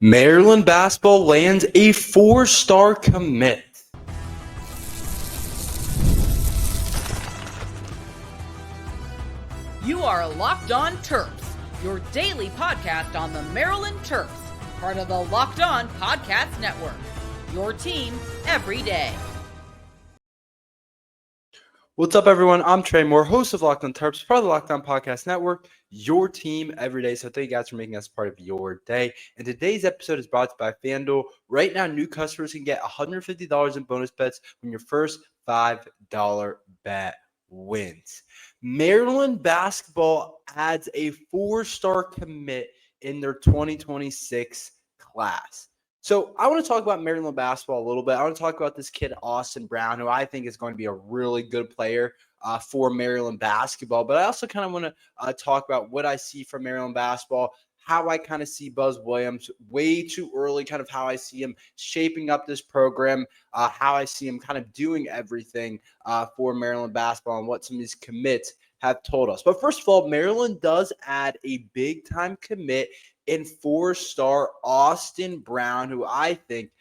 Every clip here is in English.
Maryland basketball lands a 4-star commit. You are Locked On Terps, your daily podcast on the Maryland Terps, part of the Locked On Podcast Network. Your team every day. What's up, everyone? I'm Tre Moore, host of Locked On Terps, part of the Locked On Podcast Network, your team every day. So thank you guys for making us part of your day. And today's episode is brought to you by FanDuel. Right now, new customers can get $150 in bonus bets when your first $5 bet wins. Maryland basketball adds a 4-star commit in their 2026 class. So I want to talk about Maryland basketball a little bit. I want to talk about this kid, Austin Brown, who I think is going to be a really good player for Maryland basketball. But I also kind of want to talk about what I see from Maryland basketball, how I kind of see Buzz Williams way too early, kind of how I see him shaping up this program, how I see him kind of doing everything for Maryland basketball and what some of these commits have told us. But first of all, Maryland does add a big-time commit in 4-star Austin Brown, who I think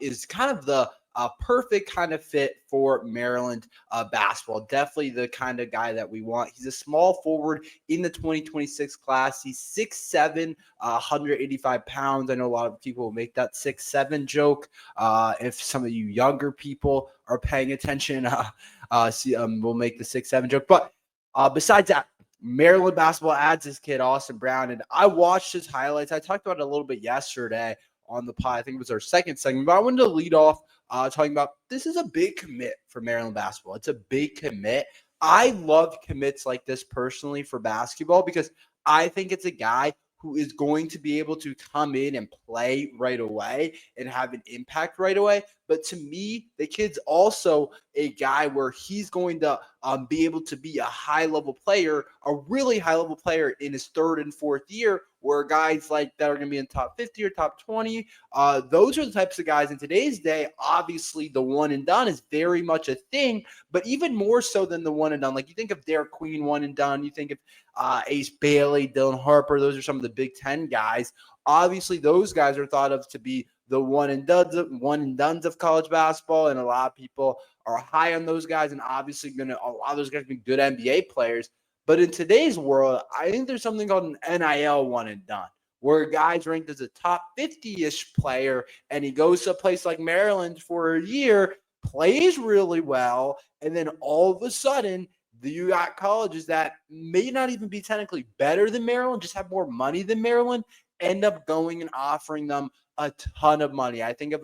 is kind of the perfect kind of fit for Maryland basketball. Definitely the kind of guy that we want. He's a small forward in the 2026 class. He's 6'7", 185 pounds. I know a lot of people will make that 6'7" joke. If some of you younger people are paying attention, we'll make the 6'7" joke. But besides that, Maryland basketball adds this kid, Austin Brown, and I watched his highlights. I talked about it a little bit yesterday on the pod. I think it was our second segment, but I wanted to lead off talking about this is a big commit for Maryland basketball. It's a big commit. I love commits like this personally for basketball because I think it's a guy who is going to be able to come in and play right away and have an impact right away. But to me, the kid's also a guy where he's going to be able to be a high-level player, a really high-level player in his third and fourth year, where guys like that are going to be in top 50 or top 20, those are the types of guys in today's day. Obviously, the one and done is very much a thing, but even more so than the one and done. Like you think of Derek Queen, one and done. You think of Ace Bailey, Dylan Harper. Those are some of the Big Ten guys. Obviously, those guys are thought of to be the one and dones of college basketball, and a lot of people are high on those guys, and obviously a lot of those guys be good NBA players. But in today's world, I think there's something called an NIL one and done, where a guy's ranked as a top 50-ish player, and he goes to a place like Maryland for a year, plays really well, and then all of a sudden, you got colleges that may not even be technically better than Maryland, just have more money than Maryland, end up going and offering them a ton of money. I think of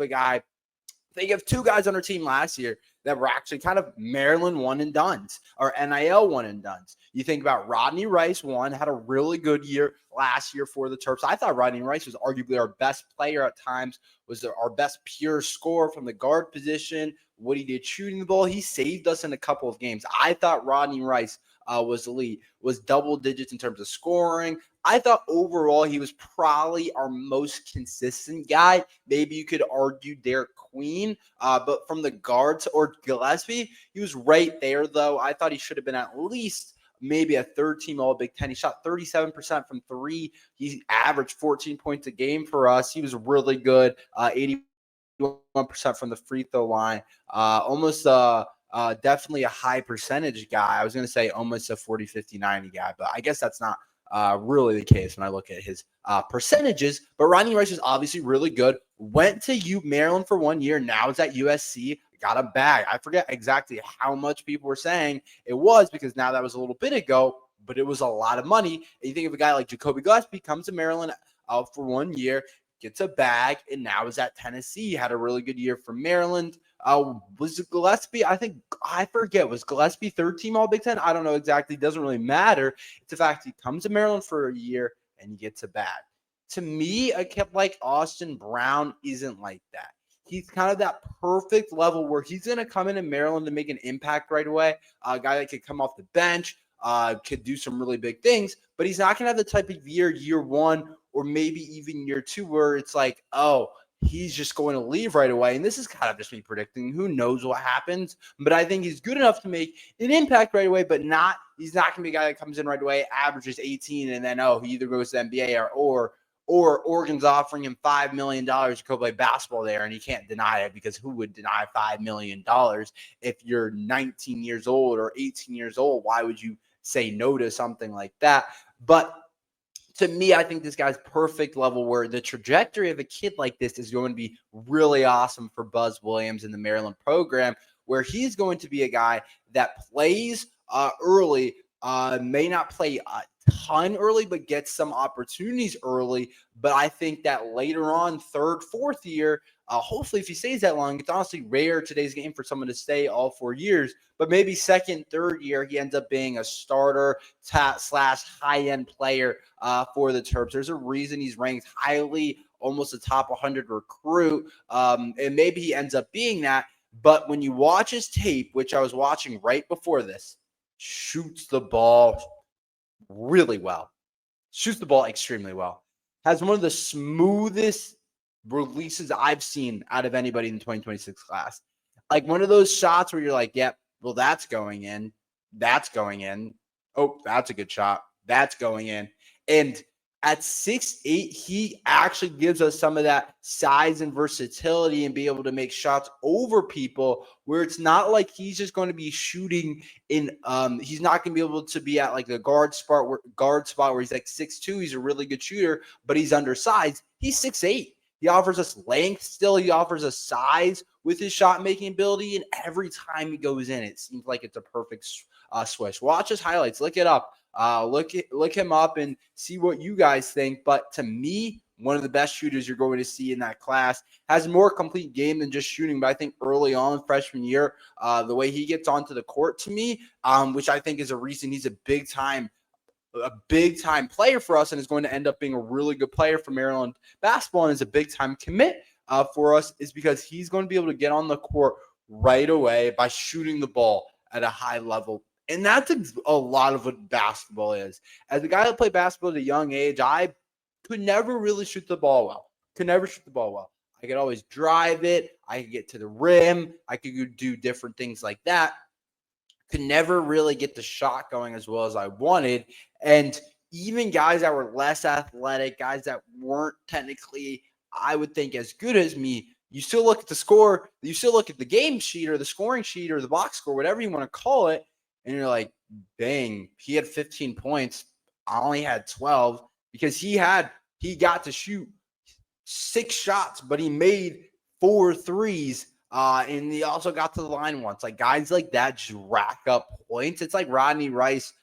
two guys on our team last year that were actually kind of Maryland one and dones or NIL one and dones. You think about Rodney Rice, had a really good year last year for the Terps. I thought Rodney Rice was arguably our best player at times, was our best pure scorer from the guard position. What he did shooting the ball, he saved us in a couple of games. I thought Rodney Rice was elite, was double digits in terms of scoring. I thought overall he was probably our most consistent guy. Maybe you could argue Derek Queen, but from the guards or Gillespie, he was right there, though. I thought he should have been at least maybe a third-team All-Big Ten. He shot 37% from three. He averaged 14 points a game for us. He was really good, 81% from the free throw line. Definitely a high percentage guy. I was going to say almost a 40, 50, 90 guy, but I guess that's not really the case when I look at his percentages. But Rodney Rice is obviously really good. Went to Maryland for 1 year. Now it's at USC. Got a bag. I forget exactly how much people were saying it was because now that was a little bit ago, but it was a lot of money. And you think of a guy like Jacoby Gillespie comes to Maryland for 1 year, gets a bag, and now is at Tennessee. Had a really good year for Maryland. Was it Gillespie? I forget. Was Gillespie third team All Big Ten? I don't know exactly. Doesn't really matter. It's the fact he comes to Maryland for a year and he gets a bag. To me, a kid like Austin Brown isn't like that. He's kind of that perfect level where he's going to come into Maryland to make an impact right away. A guy that could come off the bench, could do some really big things, but he's not going to have the type of year one, or maybe even year two, where it's like, oh, he's just going to leave right away. And this is kind of just me predicting. Who knows what happens? But I think he's good enough to make an impact right away, but he's not going to be a guy that comes in right away, averages 18, and then, he either goes to the NBA or or Oregon's offering him $5 million to go play basketball there, and he can't deny it because who would deny $5 million if you're 19 years old or 18 years old? Why would you say no to something like that? But to me, I think this guy's perfect level where the trajectory of a kid like this is going to be really awesome for Buzz Williams in the Maryland program, where he's going to be a guy that plays early, may not play a ton early, but gets some opportunities early. But I think that later on, third, fourth year, hopefully if he stays that long, it's honestly rare today's game for someone to stay all 4 years. But maybe second, third year, he ends up being a starter / high-end player for the Terps. There's a reason he's ranked highly, almost a top 100 recruit, and maybe he ends up being that. But when you watch his tape, which I was watching right before this, shoots the ball really well, shoots the ball extremely well, has one of the smoothest releases I've seen out of anybody in the 2026 class. Like one of those shots where you're like, yep, well, that's going in. That's going in. Oh, that's a good shot. That's going in. And at 6'8", he actually gives us some of that size and versatility and be able to make shots over people where it's not like he's just going to be shooting in he's not going to be able to be at like a guard spot where he's like 6'2". He's a really good shooter, but he's undersized. He's 6'8". He offers us length still. He offers us size with his shot-making ability, and every time he goes in, it seems like it's a perfect swish. Watch his highlights. Look it up. Look him up and see what you guys think. But to me, one of the best shooters you're going to see in that class. Has a more complete game than just shooting. But I think early on freshman year, the way he gets onto the court to me, which I think is a reason he's a big time player for us and is going to end up being a really good player for Maryland basketball and is a big time commit for us, is because he's going to be able to get on the court right away by shooting the ball at a high level. And that's a lot of what basketball is. As a guy that played basketball at a young age, I could never really shoot the ball well. I could always drive it. I could get to the rim. I could do different things like that. Could never really get the shot going as well as I wanted. And even guys that were less athletic, guys that weren't technically, I would think, as good as me, you still look at the score, you still look at the game sheet or the scoring sheet or the box score, whatever you want to call it, and you're like, dang, he had 15 points. I only had 12 because he got to shoot 6 shots, but he made 4 threes. And he also got to the line once. Like guys like that just rack up points. It's like Rodney Rice.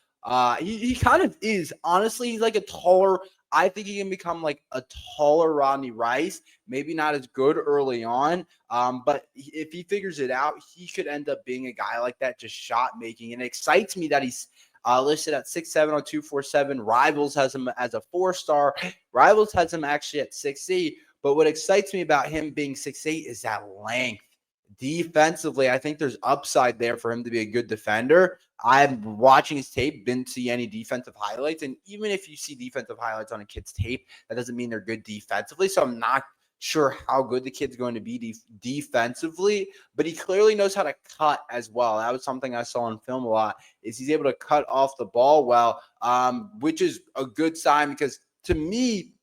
He kind of is. Honestly, he's like a taller. I think he can become like a taller Rodney Rice. Maybe not as good early on. But if he figures it out, he could end up being a guy like that, just shot making. And it excites me that he's listed at 6'7" on 247. Rivals has him as a 4-star. Rivals has him actually at 6'8". But what excites me about him being 6'8" is that length. Defensively, I think there's upside there for him to be a good defender. I'm watching his tape, didn't see any defensive highlights. And even if you see defensive highlights on a kid's tape, that doesn't mean they're good defensively. So I'm not sure how good the kid's going to be defensively, but he clearly knows how to cut as well. That was something I saw in film a lot, is he's able to cut off the ball well, which is a good sign because to me,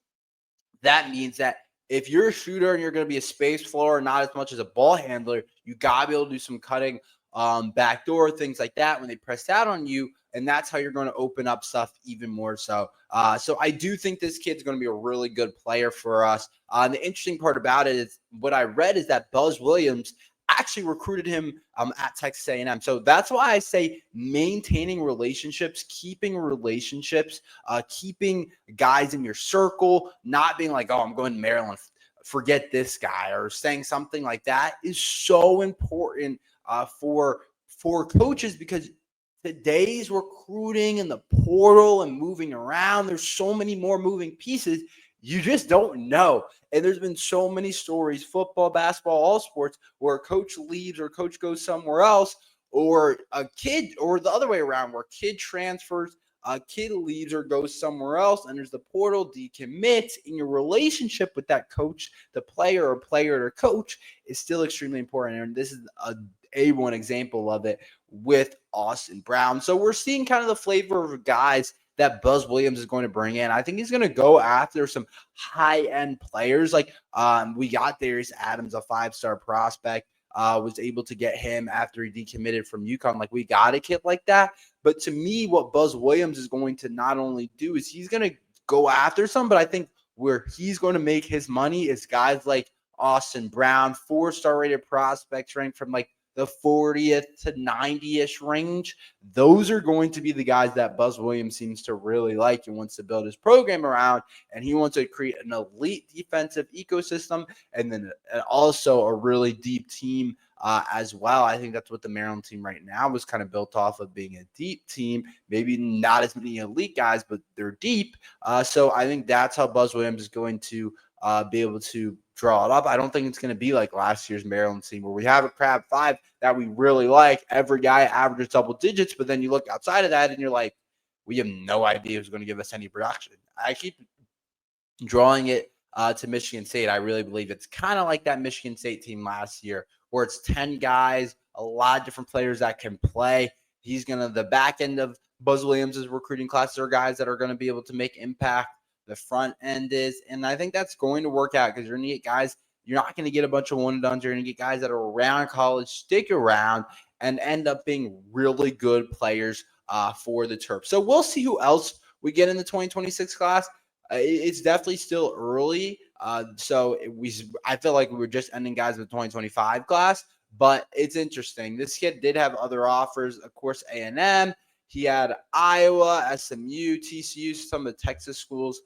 that means that if you're a shooter and you're going to be a space floor, not as much as a ball handler, you got to be able to do some cutting, backdoor, things like that when they press out on you. And that's how you're going to open up stuff even more so. So I do think this kid's going to be a really good player for us. The interesting part about it is what I read is that Buzz Williams actually recruited him at Texas A&M. So that's why I say maintaining relationships, keeping relationships, keeping guys in your circle, not being like, oh, I'm going to Maryland, forget this guy, or saying something like that is so important for coaches, because today's recruiting and the portal and moving around, there's so many more moving pieces. You just don't know. And there's been so many stories, football, basketball, all sports, where a coach leaves or a coach goes somewhere else, or a kid, or the other way around, where kid transfers, a kid leaves or goes somewhere else, and there's the portal, decommits, and your relationship with that coach, the player, or player to coach, is still extremely important. And this is a one example of it with Austin Brown. So we're seeing kind of the flavor of guys that Buzz Williams is going to bring in. I think he's going to go after some high-end players. Like we got Darius Adams, a 5-star prospect, was able to get him after he decommitted from UConn. Like we got a kid like that. But to me, what Buzz Williams is going to not only do is he's going to go after some, but I think where he's going to make his money is guys like Austin Brown, 4-star rated prospects ranked from like the 40th to 90-ish range. Those are going to be the guys that Buzz Williams seems to really like and wants to build his program around. And he wants to create an elite defensive ecosystem and then also a really deep team as well. I think that's what the Maryland team right now was kind of built off of, being a deep team, maybe not as many elite guys, but they're deep. So I think that's how Buzz Williams is going to be able to draw it up. I don't think it's going to be like last year's Maryland team where we have a crab 5 that we really like. Every guy averages double digits, but then you look outside of that and you're like, we have no idea who's going to give us any production. I keep drawing it to Michigan State. I really believe it's kind of like that Michigan State team last year where it's 10 guys, a lot of different players that can play. He's going to, the back end of Buzz Williams' recruiting classes are guys that are going to be able to make impact. The front end is, and I think that's going to work out because you're going to get guys, you're not going to get a bunch of one-and-dones. You're going to get guys that are around college, stick around, and end up being really good players for the Terps. So we'll see who else we get in the 2026 class. It's definitely still early. So I feel like we were just ending guys with the 2025 class, but it's interesting. This kid did have other offers, of course, A&M. He had Iowa, SMU, TCU, some of the Texas schools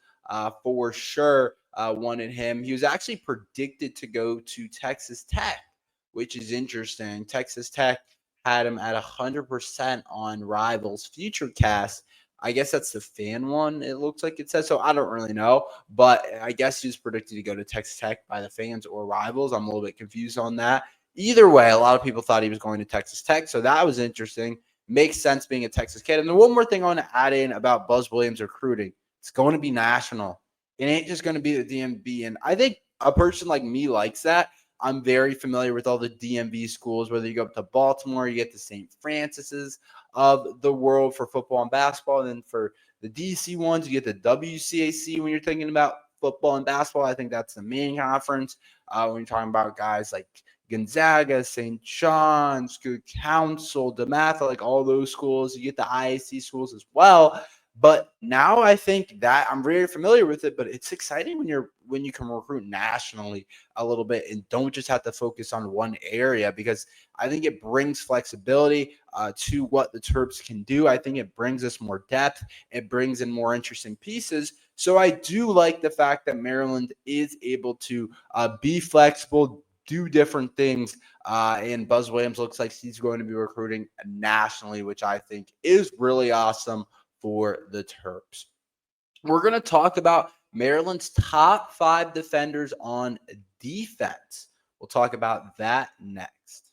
for sure wanted him. He was actually predicted to go to Texas Tech, which is interesting. Texas Tech had him at 100% on Rivals Futurecast. I guess that's the fan one, it looks like it says. So I don't really know, but I guess he was predicted to go to Texas Tech by the fans or Rivals. I'm a little bit confused on that. Either way, a lot of people thought he was going to Texas Tech, so that was interesting. Makes sense being a Texas kid. And then one more thing I want to add in about Buzz Williams recruiting. It's going to be national. It ain't just going to be the DMV. And I think a person like me likes that. I'm very familiar with all the DMV schools, whether you go up to Baltimore, you get the St. Francis's of the world for football and basketball. And then for the DC ones, you get the WCAC when you're thinking about football and basketball. I think that's the main conference. When you're talking about guys like Gonzaga, St. John's, Good Counsel, DeMatha, like all those schools. You get the IAC schools as well. But now I think that I'm very familiar with it, but it's exciting when you can recruit nationally a little bit and don't just have to focus on one area, because I think it brings flexibility to what the Terps can do. I think it brings us more depth. It brings in more interesting pieces. So I do like the fact that Maryland is able to be flexible, do different things. And Buzz Williams looks like he's going to be recruiting nationally, which I think is really awesome for the Terps. We're going to talk about Maryland's top 5 defenders on defense. We'll talk about that next.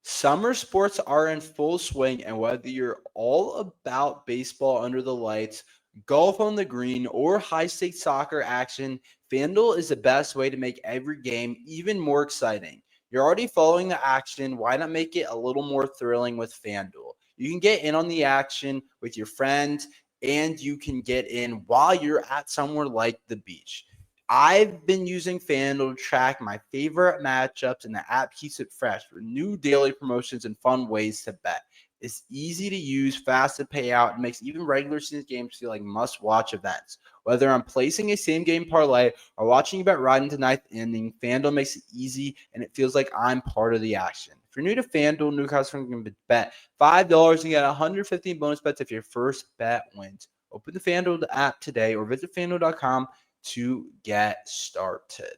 Summer sports are in full swing, and whether you're all about baseball under the lights, golf on the green, or high-stakes soccer action, FanDuel is the best way to make every game even more exciting. You're already following the action. Why not make it a little more thrilling with FanDuel? You can get in on the action with your friends, and you can get in while you're at somewhere like the beach. I've been using FanDuel to track my favorite matchups, and the app keeps it fresh with new daily promotions and fun ways to bet. It's easy to use, fast to pay out, and makes even regular season games feel like must-watch events. Whether I'm placing a same-game parlay or watching you bet right into ninth inning, FanDuel makes it easy, and it feels like I'm part of the action. If you're new to FanDuel, new customers can bet $5 and get 115 bonus bets if your first bet wins. Open the FanDuel app today or visit FanDuel.com to get started.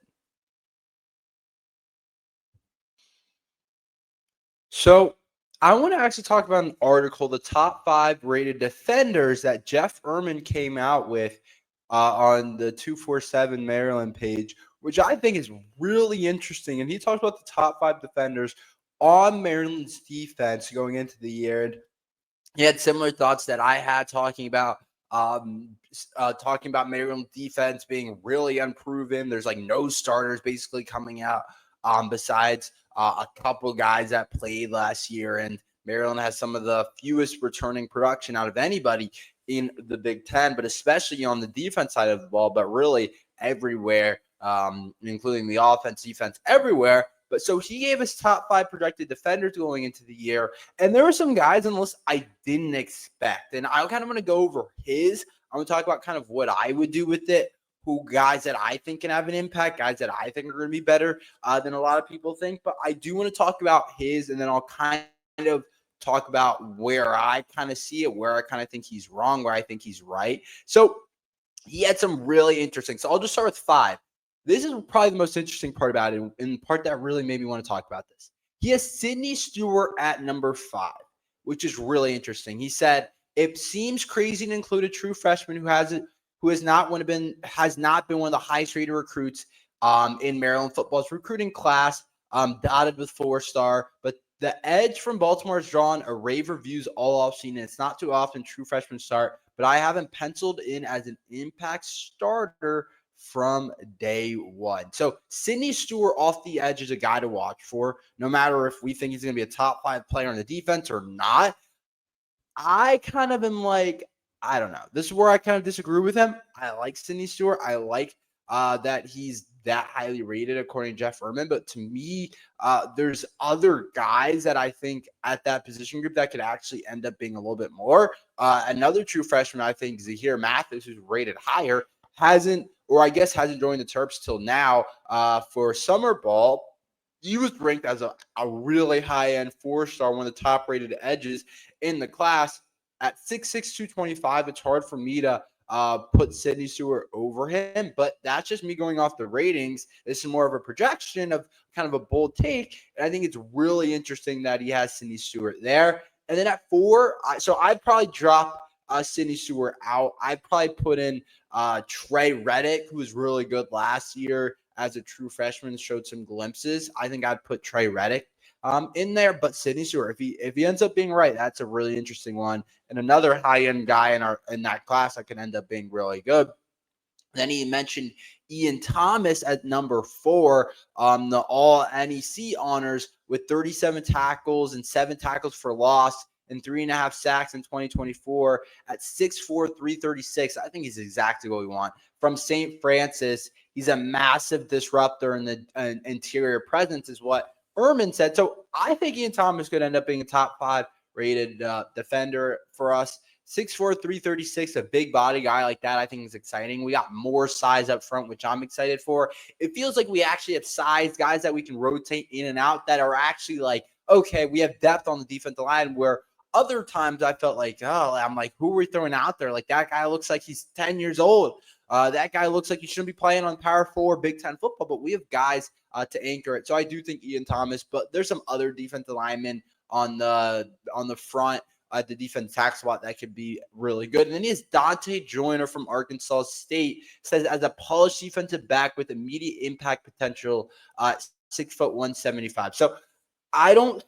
So I want to actually talk about an article, the top 5 rated defenders that Jeff Erman came out with on the 247 Maryland page, which I think is really interesting. And he talks about the top 5 defenders on Maryland's defense going into the year. And he had similar thoughts that I had talking about Maryland defense being really unproven. There's like no starters basically coming out besides a couple guys that played last year, and Maryland has some of the fewest returning production out of anybody in the Big Ten, but especially on the defense side of the ball, but really everywhere, including the offense, defense, everywhere. But so he gave us top 5 projected defenders going into the year. And there were some guys on the list I didn't expect. And I kind of want to go over his. I'm going to talk about kind of what I would do with it, who guys that I think can have an impact, guys that I think are going to be better than a lot of people think. But I do want to talk about his, and then I'll kind of talk about where I kind of see it, where I kind of think he's wrong, where I think he's right. So he had some really interesting. So I'll just start with 5. This is probably the most interesting part about it, and the part that really made me want to talk about this. He has Sidney Stewart at number 5, which is really interesting. He said, it seems crazy to include a true freshman who has not been one of the highest rated recruits in Maryland football's recruiting class, dotted with 4-star. But the edge from Baltimore has drawn a rave reviews all offseason. It's not too often true freshmen start, but I have him penciled in as an impact starter from day one. So Sidney Stewart off the edge is a guy to watch for, no matter if we think he's going to be a top 5 player on the defense or not. I kind of am like, I don't know. This is where I kind of disagree with him. I like Sidney Stewart. I like that he's that highly rated according to Jeff Erman. But to me, there's other guys that I think at that position group that could actually end up being a little bit more. Another true freshman, I think, Zahir Mathis, who's rated higher, hasn't joined the Terps till now for summer ball. He was ranked as a really high-end 4-star, one of the top-rated edges in the class. At 6'6", 225, it's hard for me to put Sidney Stewart over him, but that's just me going off the ratings. This is more of a projection of kind of a bold take, and I think it's really interesting that he has Sidney Stewart there. And then at 4, so I'd probably drop Sidney Stewart out. I'd probably put in Tre Reddick, who was really good last year as a true freshman, showed some glimpses. I think I'd put Tre Reddick in there, but Sidney Stewart, if he ends up being right, that's a really interesting one, and another high-end guy in that class that can end up being really good. Then he mentioned Ian Thomas at number 4, the All-NEC honors with 37 tackles and 7 tackles for loss and 3.5 sacks in 2024 at 6'4", 336. I think he's exactly what we want. From St. Francis, he's a massive disruptor in the interior presence is what Erman said. So I think Ian Thomas could end up being a top 5 rated defender for us. 6'4", 336, a big body guy like that I think is exciting. We got more size up front, which I'm excited for. It feels like we actually have size, guys that we can rotate in and out that are actually like, okay, we have depth on the defensive line where other times I felt like, I'm like, who are we throwing out there? Like that guy looks like he's 10 years old. That guy looks like he shouldn't be playing on Power 4 Big Ten football, but we have guys to anchor it. So I do think Ian Thomas, but there's some other defensive linemen on the front at the defense tackle spot that could be really good. And then he has Dante Joyner from Arkansas State, says as a polished defensive back with immediate impact potential, 6 foot 175. So I don't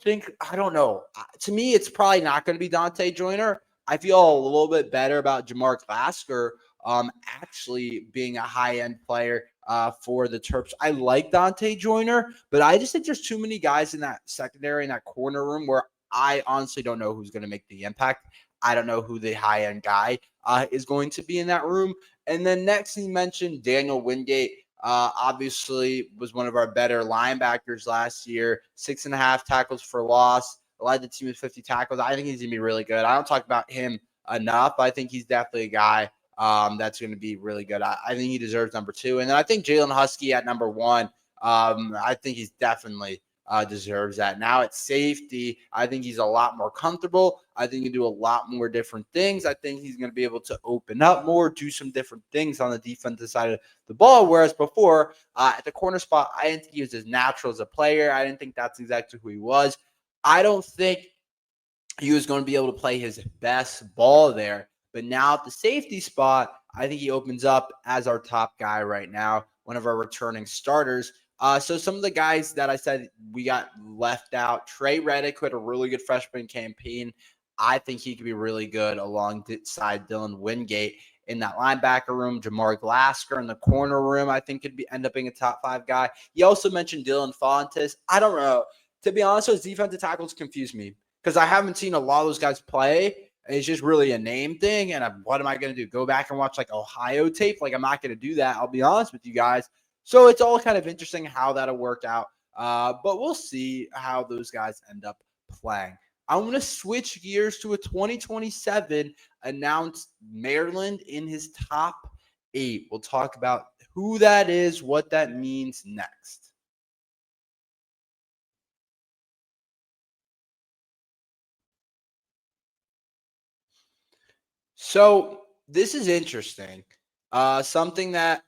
know. To me, it's probably not going to be Dante Joyner. I feel a little bit better about Jamar Glasgow actually being a high-end player for the Terps. I like Dante Joyner, but I just think there's too many guys in that secondary, in that corner room where I honestly don't know who's going to make the impact. I don't know who the high-end guy is going to be in that room. And then next he mentioned Daniel Wingate. Obviously was one of our better linebackers last year, 6.5 tackles for loss, led the team with 50 tackles. I think he's going to be really good. I don't talk about him enough. I think he's definitely a guy that's going to be really good. I think he deserves number 2. And then I think Jalen Husky at number 1. I think he's definitely deserves that. Now at safety, I think he's a lot more comfortable. I think he can do a lot more different things. I think he's going to be able to open up more, do some different things on the defensive side of the ball. Whereas before, at the corner spot, I didn't think he was as natural as a player. I didn't think that's exactly who he was. I don't think he was going to be able to play his best ball there. But now at the safety spot, I think he opens up as our top guy right now, one of our returning starters. So some of the guys that I said we got left out, Tre Reddick, who had a really good freshman campaign. I think he could be really good alongside Dylan Wingate in that linebacker room. Jamar Glasgow in the corner room, I think could end up being a top 5 guy. He also mentioned Dylan Fontes. I don't know. To be honest, those defensive tackles confuse me. because I haven't seen a lot of those guys play. It's just really a name thing. And what am I going to do? Go back and watch like Ohio tape? Like, I'm not going to do that. I'll be honest with you guys. So it's all kind of interesting how that'll work out. But we'll see how those guys end up playing. I'm going to switch gears to a 2027 announced Maryland in his top 8. We'll talk about who that is, what that means next. So this is interesting. Something that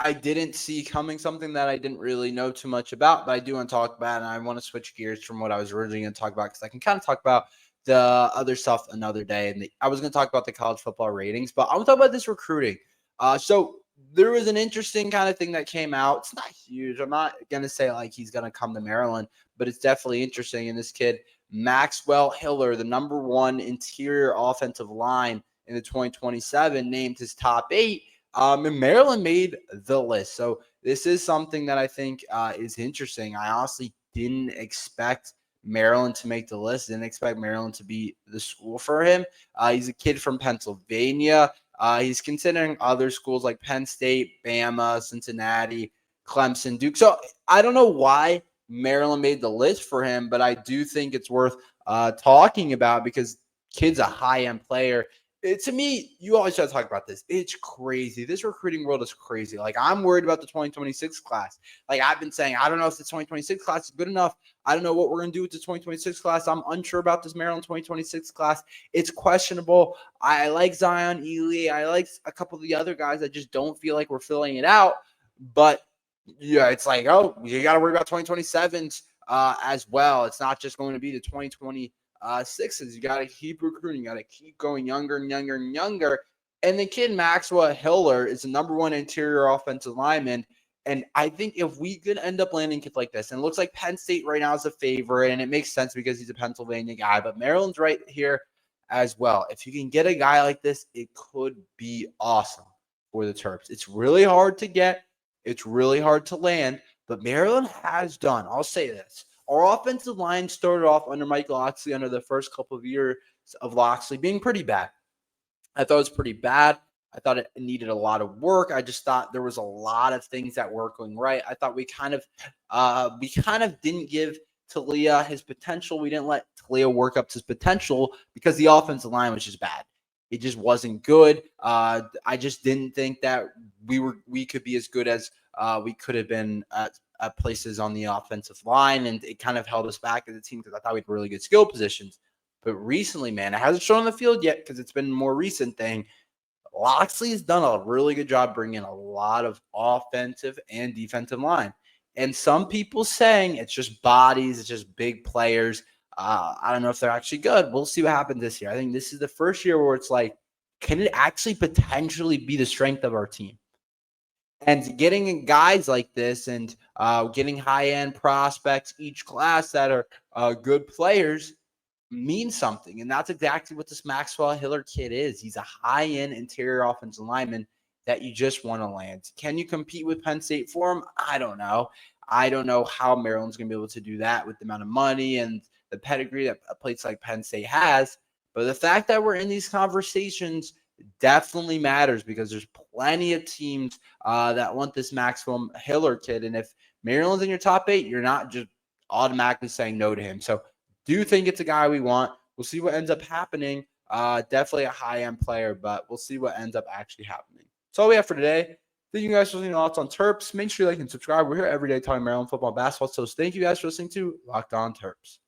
I didn't see coming, something that I didn't really know too much about, but I do want to talk about, and I want to switch gears from what I was originally going to talk about because I can kind of talk about the other stuff another day. And I was going to talk about the college football ratings, but I want to talk about this recruiting. So there was an interesting kind of thing that came out. It's not huge. I'm not going to say like he's going to come to Maryland, but it's definitely interesting. And this kid, Maxwell Hiller, the number 1 interior offensive line in the 2027, named his top 8. And Maryland made the list. So this is something that I think is interesting. I honestly didn't expect Maryland to make the list. Didn't expect Maryland to be the school for him. He's a kid from Pennsylvania. He's considering other schools like Penn State, Bama, Cincinnati, Clemson, Duke. So I don't know why Maryland made the list for him, but I do think it's worth talking about because kid's a high-end player. To me, you always try to talk about this. It's crazy. This recruiting world is crazy. Like, I'm worried about the 2026 class. Like, I've been saying, I don't know if the 2026 class is good enough. I don't know what we're going to do with the 2026 class. I'm unsure about this Maryland 2026 class. It's questionable. I like Zion Ely. I like a couple of the other guys. I just don't feel like we're filling it out. But, yeah, it's like, oh, you got to worry about 2027s as well. It's not just going to be the 2020 sixes. You got to keep recruiting. You got to keep going younger and younger and younger. And the kid Maxwell Hiller is the number 1 interior offensive lineman. And I think if we could end up landing kids like this, and it looks like Penn State right now is a favorite, and it makes sense because he's a Pennsylvania guy, but Maryland's right here as well. If you can get a guy like this, it could be awesome for the Terps. It's really hard to get. It's really hard to land, but Maryland has done. I'll say this. Our offensive line started off under Mike Locksley under the first couple of years of Locksley being pretty bad. I thought it was pretty bad. I thought it needed a lot of work. I just thought there was a lot of things that weren't going right. I thought we kind of didn't give Talia his potential. We didn't let Talia work up to his potential because the offensive line was just bad. It just wasn't good. I just didn't think that we could be as good as we could have been at places on the offensive line, and it kind of held us back as a team because I thought we had really good skill positions. But recently, man, it hasn't shown on the field yet because it's been a more recent thing. Locksley has done a really good job bringing a lot of offensive and defensive line. And some people saying it's just bodies, it's just big players. I don't know if they're actually good. We'll see what happens this year. I think this is the first year where it's like, can it actually potentially be the strength of our team? And getting guys like this and getting high-end prospects each class that are good players means something. And that's exactly what this Maxwell Hiller kid is. He's a high-end interior offensive lineman that you just want to land. Can you compete with Penn State for him? I don't know. I don't know how Maryland's going to be able to do that with the amount of money and the pedigree that a place like Penn State has. But the fact that we're in these conversations definitely matters because there's plenty of teams that want this Maxwell Hiller kid. And if Maryland's in your top 8, you're not just automatically saying no to him. So do think it's a guy we want. We'll see what ends up happening. Definitely a high-end player, but we'll see what ends up actually happening. That's all we have for today. Thank you guys for listening to Locked On Terps. Make sure you like and subscribe. We're here every day talking Maryland football and basketball. So thank you guys for listening to Locked On Terps.